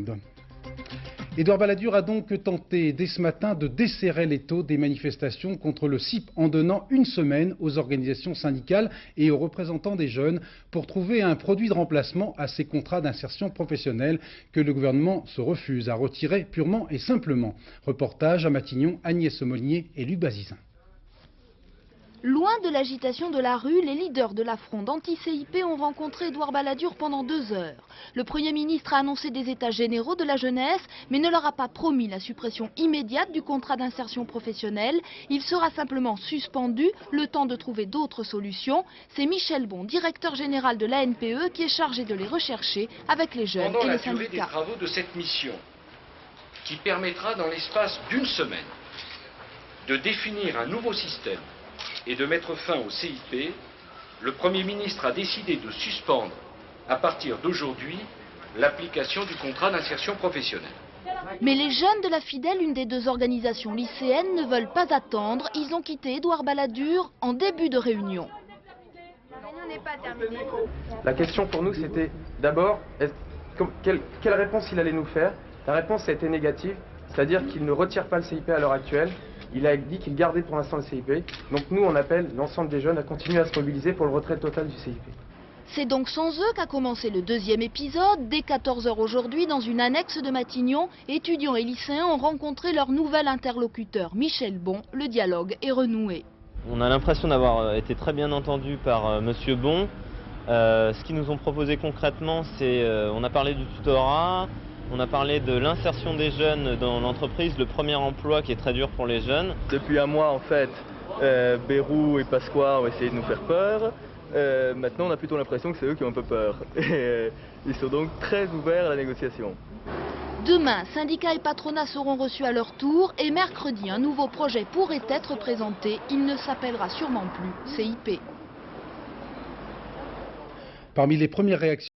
Gironde. Édouard Balladur a donc tenté dès ce matin de desserrer l'étau des manifestations contre le CIP en donnant une semaine aux organisations syndicales et aux représentants des jeunes pour trouver un produit de remplacement à ces contrats d'insertion professionnelle que le gouvernement se refuse à retirer purement et simplement. Reportage à Matignon, Agnès Aumonier et Luc Bazizin. Loin de l'agitation de la rue, les leaders de la fronde anti-CIP ont rencontré Édouard Balladur pendant 2 heures. Le Premier ministre a annoncé des états généraux de la jeunesse, mais ne leur a pas promis la suppression immédiate du contrat d'insertion professionnelle. Il sera simplement suspendu, le temps de trouver d'autres solutions. C'est Michel Bon, directeur général de l'ANPE, qui est chargé de les rechercher avec les jeunes et les syndicats. Pendant la durée des travaux de cette mission, qui permettra dans l'espace d'une semaine de définir un nouveau système et de mettre fin au CIP, le Premier ministre a décidé de suspendre, à partir d'aujourd'hui, l'application du contrat d'insertion professionnelle. Mais les jeunes de la Fidèle, une des 2 organisations lycéennes, ne veulent pas attendre. Ils ont quitté Édouard Balladur en début de réunion. La question pour nous, c'était d'abord, quelle réponse il allait nous faire. La réponse a été négative, c'est-à-dire qu'il ne retire pas le CIP à l'heure actuelle. Il a dit qu'il gardait pour l'instant le CIP. Donc nous, on appelle l'ensemble des jeunes à continuer à se mobiliser pour le retrait total du CIP. C'est donc sans eux qu'a commencé le 2e épisode. Dès 14 h aujourd'hui, dans une annexe de Matignon, étudiants et lycéens ont rencontré leur nouvel interlocuteur, Michel Bon. Le dialogue est renoué. On a l'impression d'avoir été très bien entendu par Monsieur Bon. Ce qu'ils nous ont proposé concrètement, c'est, on a parlé du tutorat, on a parlé de l'insertion des jeunes dans l'entreprise, le premier emploi qui est très dur pour les jeunes. Depuis un mois, en fait, Bérou et Pasqua ont essayé de nous faire peur. Maintenant, on a plutôt l'impression que c'est eux qui ont un peu peur. Et ils sont donc très ouverts à la négociation. Demain, syndicats et patronats seront reçus à leur tour et mercredi, un nouveau projet pourrait être présenté. Il ne s'appellera sûrement plus CIP. Parmi les premières réactions